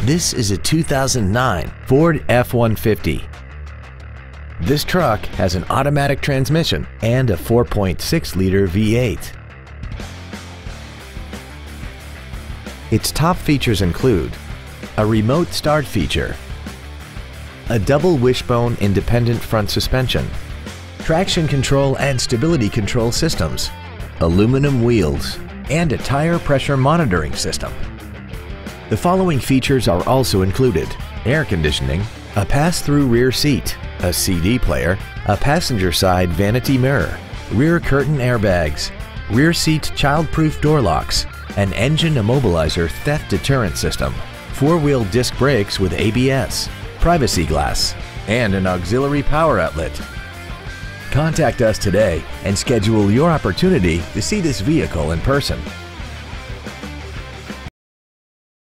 This is a 2009 Ford F-150. This truck has an automatic transmission and a 4.6-liter V8. Its top features include a remote start feature, a double wishbone independent front suspension, traction control and stability control systems, aluminum wheels, and a tire pressure monitoring system. The following features are also included: air conditioning, a pass-through rear seat, a CD player, a passenger side vanity mirror, rear curtain airbags, rear seat child-proof door locks, an engine immobilizer theft deterrent system, four-wheel disc brakes with ABS, privacy glass, and an auxiliary power outlet. Contact us today and schedule your opportunity to see this vehicle in person.